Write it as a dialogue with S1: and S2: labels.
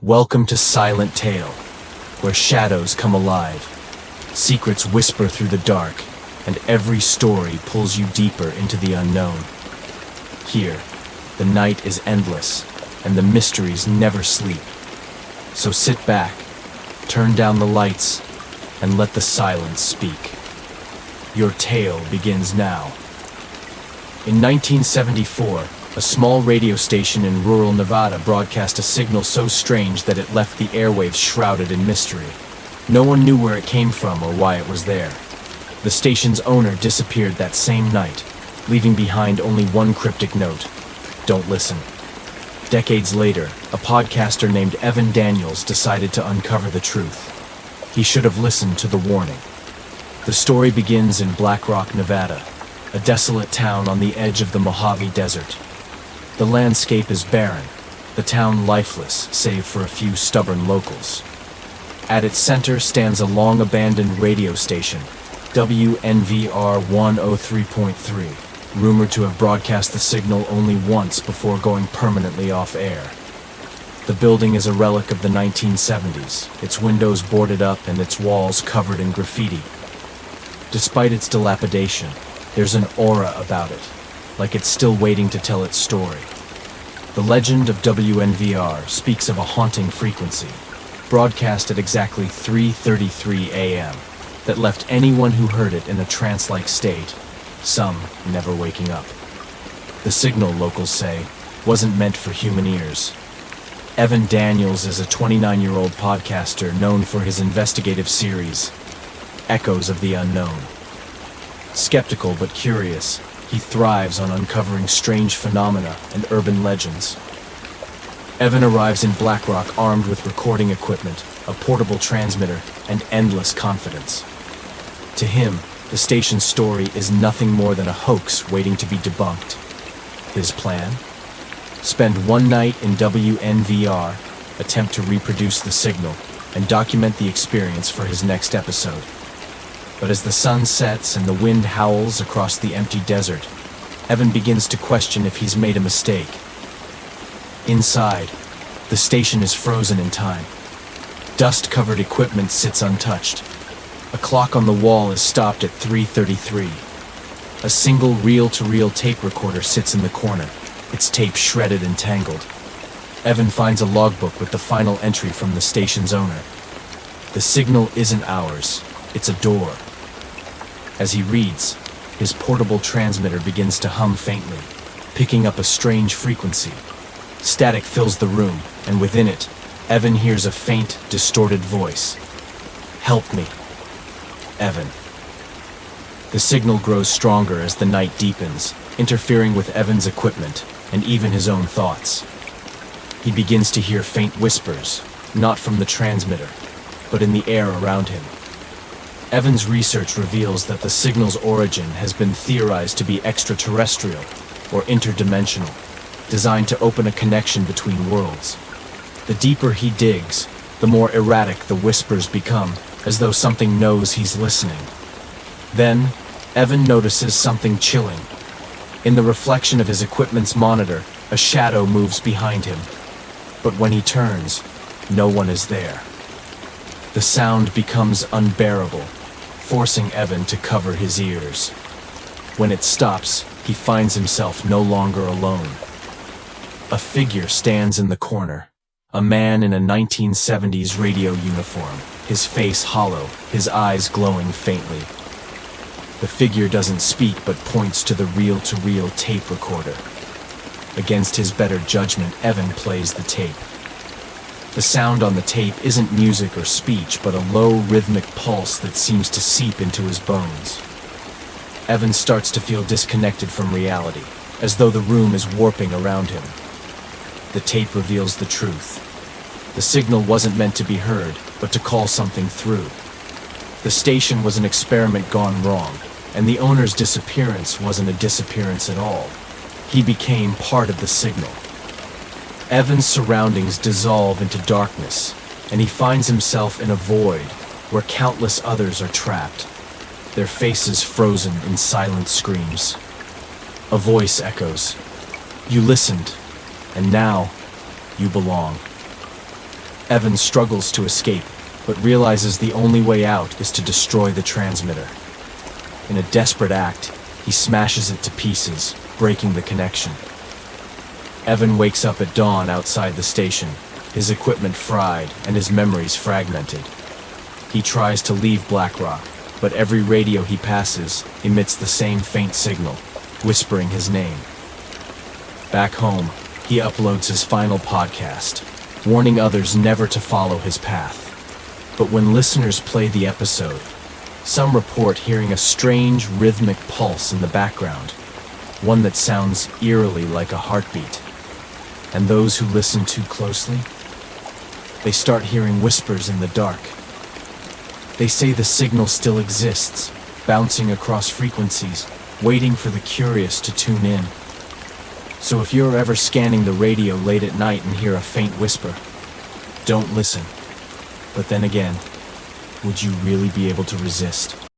S1: Welcome to Silent Tale, where shadows come alive, secrets whisper through the dark, and every story pulls you deeper into the unknown. Here, the night is endless, and the mysteries never sleep. So sit back, turn down the lights, and let the silence speak. Your tale begins now. In 1974, a small radio station in rural Nevada broadcast a signal so strange that it left the airwaves shrouded in mystery. No one knew where it came from or why it was there. The station's owner disappeared that same night, leaving behind only one cryptic note: "Don't listen." Decades later, a podcaster named Evan Daniels decided to uncover the truth. He should have listened to the warning. The story begins in Black Rock, Nevada, a desolate town on the edge of the Mojave Desert. The landscape is barren, the town lifeless save for a few stubborn locals. At its center stands a long-abandoned radio station, WNVR 103.3, rumored to have broadcast the signal only once before going permanently off air. The building is a relic of the 1970s, its windows boarded up and its walls covered in graffiti. Despite its dilapidation, there's an aura about it, like it's still waiting to tell its story. The legend of WNVR speaks of a haunting frequency, broadcast at exactly 3:33 a.m., that left anyone who heard it in a trance-like state, some never waking up. The signal, locals say, wasn't meant for human ears. Evan Daniels is a 29-year-old podcaster known for his investigative series, Echoes of the Unknown. Skeptical but curious, he thrives on uncovering strange phenomena and urban legends. Evan arrives in Black Rock armed with recording equipment, a portable transmitter, and endless confidence. To him, the station's story is nothing more than a hoax waiting to be debunked. His plan? Spend one night in WNVR, attempt to reproduce the signal, and document the experience for his next episode. But as the sun sets and the wind howls across the empty desert, Evan begins to question if he's made a mistake. Inside, the station is frozen in time. Dust-covered equipment sits untouched. A clock on the wall is stopped at 3:33. A single reel-to-reel tape recorder sits in the corner, its tape shredded and tangled. Evan finds a logbook with the final entry from the station's owner. The signal isn't ours, it's a door. As he reads, his portable transmitter begins to hum faintly, picking up a strange frequency. Static fills the room, and within it, Evan hears a faint, distorted voice. "Help me, Evan." The signal grows stronger as the night deepens, interfering with Evan's equipment and even his own thoughts. He begins to hear faint whispers, not from the transmitter, but in the air around him. Evan's research reveals that the signal's origin has been theorized to be extraterrestrial or interdimensional, designed to open a connection between worlds. The deeper he digs, the more erratic the whispers become, as though something knows he's listening. Then, Evan notices something chilling. In the reflection of his equipment's monitor, a shadow moves behind him. But when he turns, no one is there. The sound becomes unbearable, forcing Evan to cover his ears. When it stops, he finds himself no longer alone. A figure stands in the corner, a man in a 1970s radio uniform, his face hollow, his eyes glowing faintly. The figure doesn't speak but points to the reel-to-reel tape recorder. Against his better judgment, Evan plays the tape. The sound on the tape isn't music or speech, but a low, rhythmic pulse that seems to seep into his bones. Evan starts to feel disconnected from reality, as though the room is warping around him. The tape reveals the truth. The signal wasn't meant to be heard, but to call something through. The station was an experiment gone wrong, and the owner's disappearance wasn't a disappearance at all. He became part of the signal. Evan's surroundings dissolve into darkness, and he finds himself in a void where countless others are trapped, their faces frozen in silent screams. A voice echoes, "You listened, and now you belong." Evan struggles to escape, but realizes the only way out is to destroy the transmitter. In a desperate act, he smashes it to pieces, breaking the connection. Evan wakes up at dawn outside the station, his equipment fried and his memories fragmented. He tries to leave Black Rock, but every radio he passes emits the same faint signal, whispering his name. Back home, he uploads his final podcast, warning others never to follow his path. But when listeners play the episode, some report hearing a strange rhythmic pulse in the background, one that sounds eerily like a heartbeat. And those who listen too closely, they start hearing whispers in the dark. They say the signal still exists, bouncing across frequencies, waiting for the curious to tune in. So if you're ever scanning the radio late at night and hear a faint whisper, don't listen. But then again, would you really be able to resist?